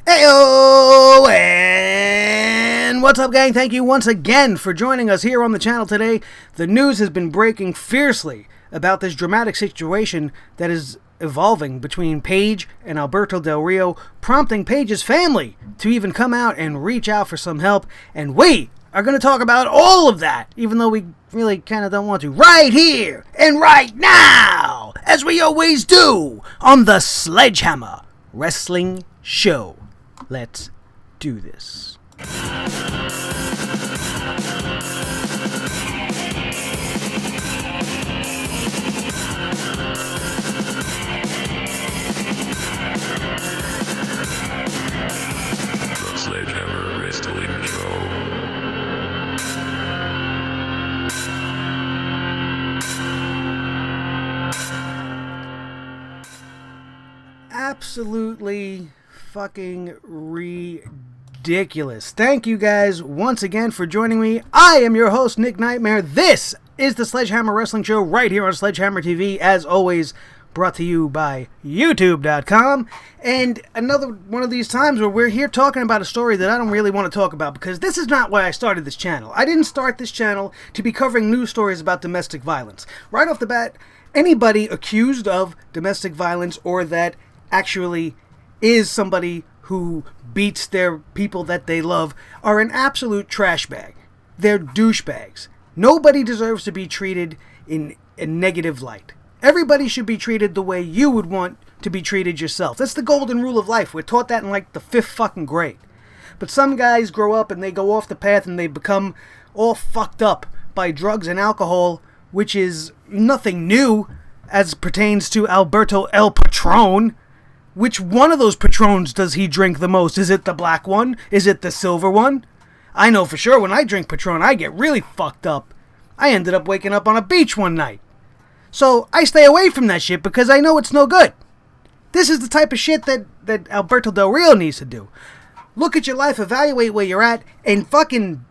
Heyo! And what's up, gang? Thank you once again for joining us here on the channel today. The news has been breaking fiercely about this dramatic situation that is evolving between Paige and Alberto Del Rio, prompting Paige's family to even come out and reach out for some help. And we are going to talk about all of that, even though we really kind of don't want to, right here and right now, as we always do on the Sledgehammer Wrestling Show. Let's do this. The Sledgehammer Wrestling Show. Absolutely fucking ridiculous. Thank you guys once again for joining me. I am your host, Nick Nightmare. This is the Sledgehammer Wrestling Show right here on Sledgehammer TV, as always, brought to you by YouTube.com. And another one of these times where we're here talking about a story that I don't really want to talk about, because this is not why I started this channel. I didn't start this channel to be covering news stories about domestic violence. Right off the bat, anybody accused of domestic violence or that actually is somebody who beats their people that they love are an absolute trash bag. They're douchebags. Nobody deserves to be treated in a negative light. Everybody should be treated the way you would want to be treated yourself. That's the golden rule of life. We're taught that in like the 5th fucking grade. But some guys grow up and they go off the path and they become all fucked up by drugs and alcohol, which is nothing new as pertains to Alberto El Patron. Which one of those Patrons does he drink the most? Is it the black one? Is it the silver one? I know for sure when I drink Patron, I get really fucked up. I ended up waking up on a beach one night. So I stay away from that shit because I know it's no good. This is the type of shit that Alberto Del Rio needs to do. Look at your life, evaluate where you're at, and fucking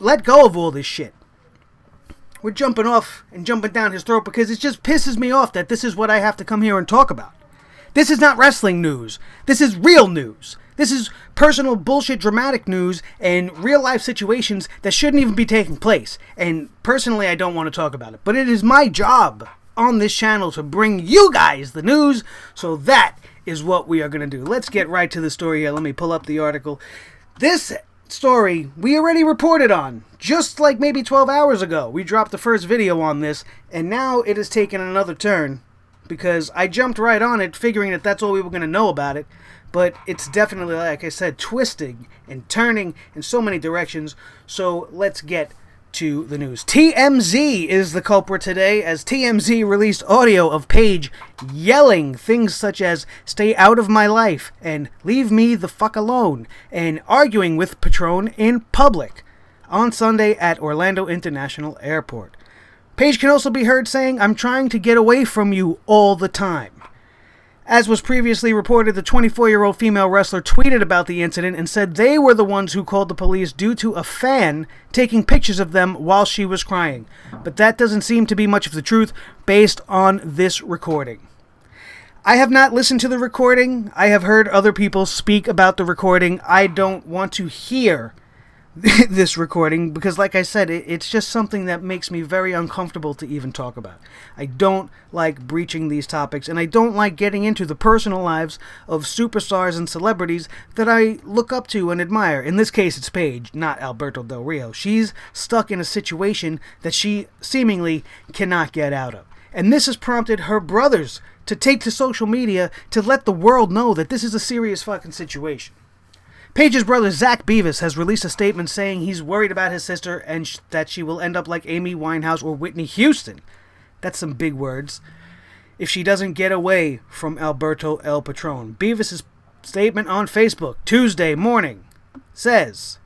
let go of all this shit. We're jumping off and jumping down his throat because it just pisses me off that this is what I have to come here and talk about. This is not wrestling news. This is real news. This is personal bullshit dramatic news and real life situations that shouldn't even be taking place. And personally, I don't want to talk about it. But it is my job on this channel to bring you guys the news. So that is what we are going to do. Let's get right to the story here. Let me pull up the article. This story we already reported on. Just like maybe 12 hours ago. We dropped the first video on this. And now it has taken another turn. Because I jumped right on it, figuring that that's all we were going to know about it. But it's definitely, like I said, twisting and turning in so many directions. So let's get to the news. TMZ is the culprit today, as TMZ released audio of Paige yelling things such as, "Stay out of my life," and "Leave me the fuck alone," and arguing with Patron in public on Sunday at Orlando International Airport. Paige can also be heard saying, "I'm trying to get away from you all the time." As was previously reported, the 24-year-old female wrestler tweeted about the incident and said they were the ones who called the police due to a fan taking pictures of them while she was crying. But that doesn't seem to be much of the truth based on this recording. I have not listened to the recording. I have heard other people speak about the recording. I don't want to hear this recording because, like I said, it's just something that makes me very uncomfortable to even talk about. I don't like breaching these topics, and I don't like getting into the personal lives of superstars and celebrities that I look up to and admire. In this case, it's Paige, not Alberto Del Rio. She's stuck in a situation that she seemingly cannot get out of. And this has prompted her brothers to take to social media to let the world know that this is a serious fucking situation. Paige's brother Zach Beavis has released a statement saying he's worried about his sister and that she will end up like Amy Winehouse or Whitney Houston. That's some big words. If she doesn't get away from Alberto El Patron. Beavis' statement on Facebook Tuesday morning says,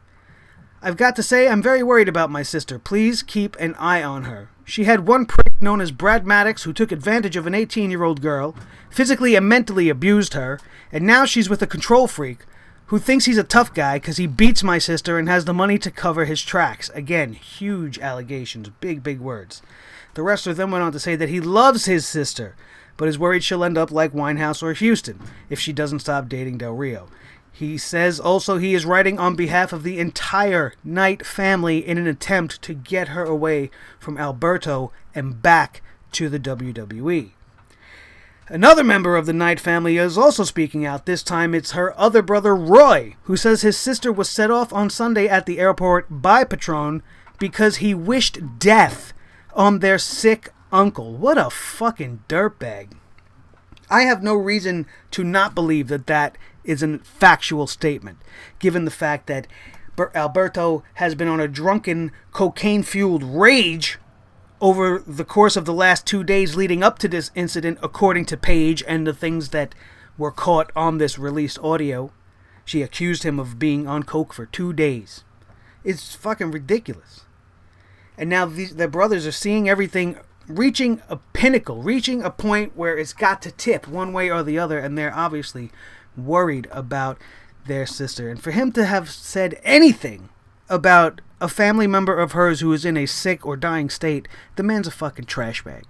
"I've got to say I'm very worried about my sister. Please keep an eye on her. She had one prick known as Brad Maddox who took advantage of an 18-year-old girl, physically and mentally abused her, and now she's with a control freak who thinks he's a tough guy because he beats my sister and has the money to cover his tracks." Again, huge allegations, big words. The wrestler then went on to say that he loves his sister, but is worried she'll end up like Winehouse or Houston if she doesn't stop dating Del Rio. He says also he is writing on behalf of the entire Knight family in an attempt to get her away from Alberto and back to the WWE. Another member of the Knight family is also speaking out. This time it's her other brother, Roy, who says his sister was set off on Sunday at the airport by Patron because he wished death on their sick uncle. What a fucking dirtbag. I have no reason to not believe that that is a factual statement, given the fact that Alberto has been on a drunken, cocaine-fueled rage over the course of the last 2 days leading up to this incident, according to Paige and the things that were caught on this released audio. She accused him of being on coke for 2 days. It's fucking ridiculous. And now their brothers are seeing everything reaching a pinnacle, reaching a point where it's got to tip one way or the other, and they're obviously worried about their sister. And for him to have said anything about a family member of hers who is in a sick or dying state, the man's a fucking trash bag.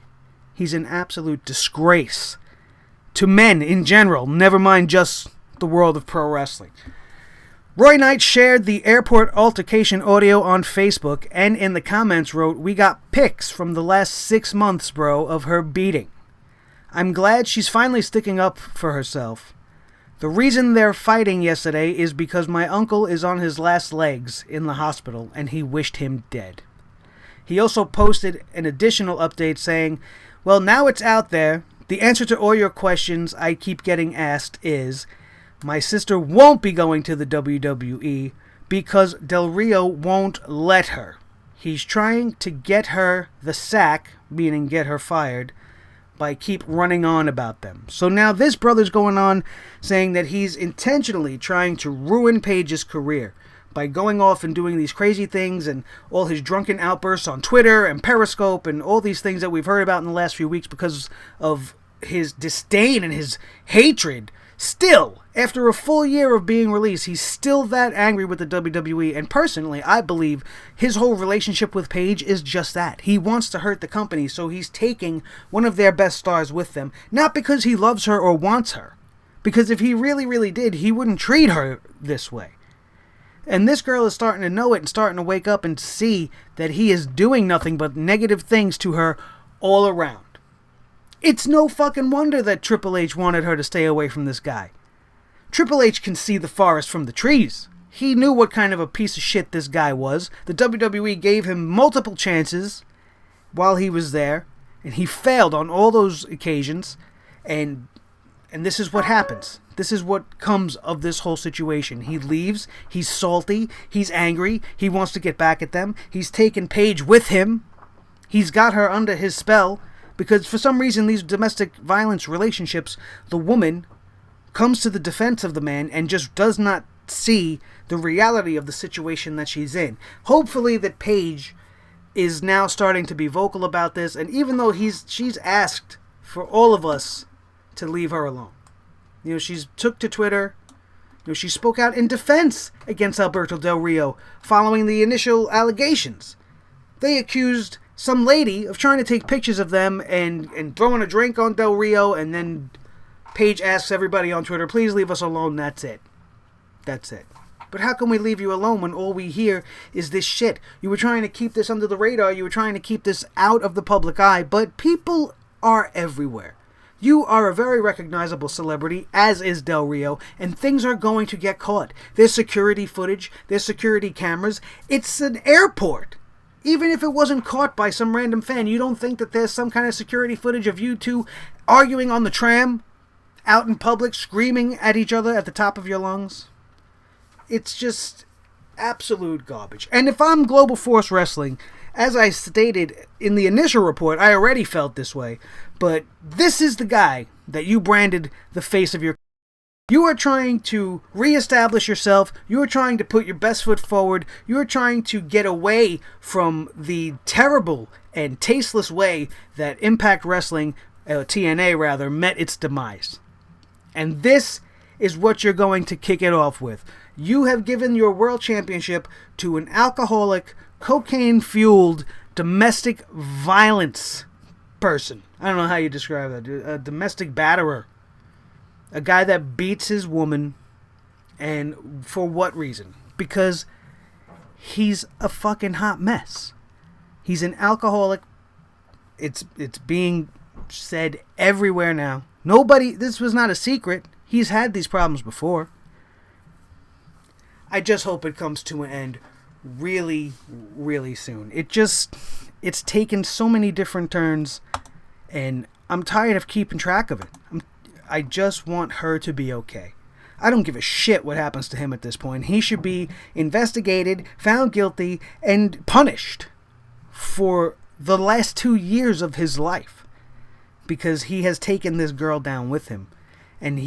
He's an absolute disgrace to men in general, never mind just the world of pro wrestling. Roy Knight shared the airport altercation audio on Facebook and in the comments wrote, "We got pics from the last 6 months, bro, of her beating. I'm glad she's finally sticking up for herself. The reason they're fighting yesterday is because my uncle is on his last legs in the hospital and he wished him dead." He also posted an additional update saying, "Well, now it's out there. The answer to all your questions I keep getting asked is, my sister won't be going to the WWE because Del Rio won't let her. He's trying to get her the sack," meaning get her fired, "by keep running on about them." So now this brother's going on saying that he's intentionally trying to ruin Paige's career by going off and doing these crazy things and all his drunken outbursts on Twitter and Periscope and all these things that we've heard about in the last few weeks because of his disdain and his hatred. Still, after a full year of being released, he's still that angry with the WWE, and personally, I believe his whole relationship with Paige is just that. He wants to hurt the company, so he's taking one of their best stars with them, not because he loves her or wants her, because if he really, really did, he wouldn't treat her this way. And this girl is starting to know it and starting to wake up and see that he is doing nothing but negative things to her all around. It's no fucking wonder that Triple H wanted her to stay away from this guy. Triple H can see the forest from the trees. He knew what kind of a piece of shit this guy was. The WWE gave him multiple chances while he was there, and he failed on all those occasions, and this is what happens. This is what comes of this whole situation. He leaves, he's salty, he's angry, he wants to get back at them, he's taken Paige with him, he's got her under his spell, because for some reason these domestic violence relationships, the woman comes to the defense of the man and just does not see the reality of the situation that she's in. Hopefully that Paige is now starting to be vocal about this, and even though she's asked for all of us to leave her alone. You know, she's took to Twitter. You know, she spoke out in defense against Alberto Del Rio following the initial allegations. They accused some lady of trying to take pictures of them and throwing a drink on Del Rio, and then Paige asks everybody on Twitter, "Please leave us alone." That's it. That's it. But how can we leave you alone when all we hear is this shit? You were trying to keep this under the radar. You were trying to keep this out of the public eye, but people are everywhere. You are a very recognizable celebrity, as is Del Rio, and things are going to get caught. There's security footage. There's security cameras. It's an airport. Even if it wasn't caught by some random fan, you don't think that there's some kind of security footage of you two arguing on the tram, out in public, screaming at each other at the top of your lungs? It's just absolute garbage. And if I'm Global Force Wrestling, as I stated in the initial report, I already felt this way, but this is the guy that you branded the face of your... You are trying to reestablish yourself. You are trying to put your best foot forward. You are trying to get away from the terrible and tasteless way that Impact Wrestling, TNA rather, met its demise. And this is what you're going to kick it off with. You have given your world championship to an alcoholic, cocaine-fueled, domestic violence person. I don't know how you describe that. A domestic batterer. A guy that beats his woman And for what reason? Because he's a fucking hot mess. He's an alcoholic. It's being said everywhere now. This was not a secret. He's had these problems before. I just hope it comes to an end really, really soon. It's taken so many different turns, and I'm tired of keeping track of it. I just want her to be okay. I don't give a shit what happens to him at this point. He should be investigated, found guilty, and punished for the last 2 years of his life, because he has taken this girl down with him. And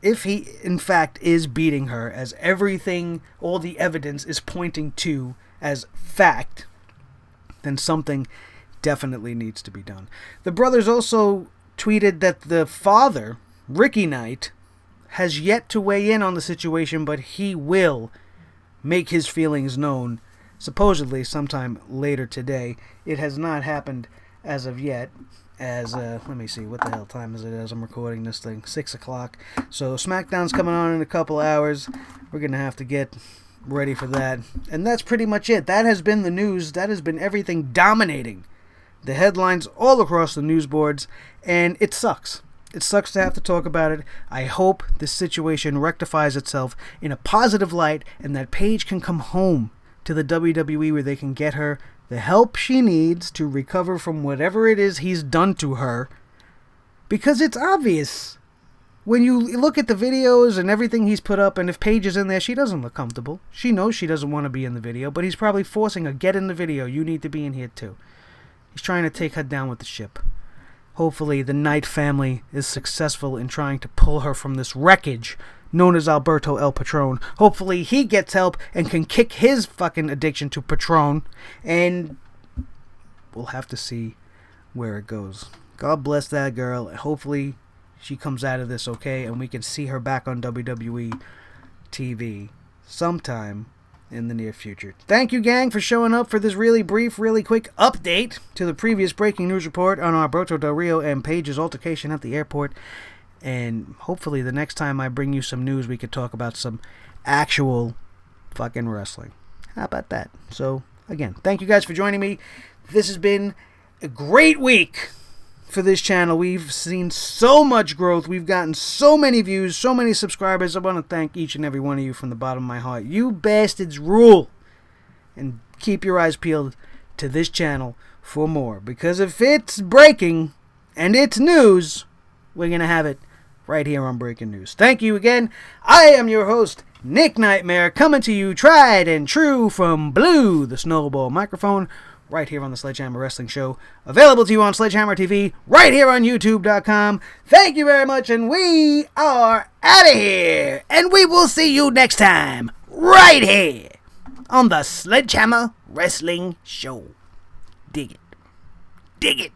if he in fact is beating her, as everything, all the evidence is pointing to as fact, then something definitely needs to be done. The brothers also tweeted that the father, Ricky Knight, has yet to weigh in on the situation, but he will make his feelings known, supposedly sometime later today. It has not happened as of yet. Let me see, what the hell time is it as I'm recording this thing? 6 o'clock. So SmackDown's coming on in a couple hours. We're going to have to get ready for that. And that's pretty much it. That has been the news. That has been everything dominating the headlines all across the news boards. And it sucks. It sucks to have to talk about it. I hope this situation rectifies itself in a positive light, and that Paige can come home to the WWE where they can get her the help she needs to recover from whatever it is he's done to her. Because it's obvious when you look at the videos and everything he's put up, and if Paige is in there, she doesn't look comfortable. She knows she doesn't want to be in the video, but he's probably forcing her, get in the video, you need to be in here too. He's trying to take her down with the ship. Hopefully the Knight family is successful in trying to pull her from this wreckage known as Alberto El Patron. Hopefully he gets help and can kick his fucking addiction to Patron. And we'll have to see where it goes. God bless that girl. Hopefully she comes out of this okay, and we can see her back on WWE TV sometime in the near future. Thank you, gang, for showing up for this really brief, really quick update to the previous breaking news report on Alberto Del Rio and Paige's altercation at the airport. And hopefully the next time I bring you some news, we could talk about some actual fucking wrestling. How about that? So, again, thank you guys for joining me. This has been a great week for this channel. We've seen so much growth. We've gotten so many views, so many subscribers. I want to thank each and every one of you from the bottom of my heart. You bastards rule. And keep your eyes peeled to this channel for more. Because if it's breaking and it's news, we're going to have it right here on Breaking News. Thank you again. I am your host, Nick Nightmare, coming to you tried and true from Blue, the Snowball microphone, right here on the Sledgehammer Wrestling Show. Available to you on Sledgehammer TV, right here on YouTube.com. Thank you very much, and we are out of here. And we will see you next time, right here on the Sledgehammer Wrestling Show. Dig it. Dig it.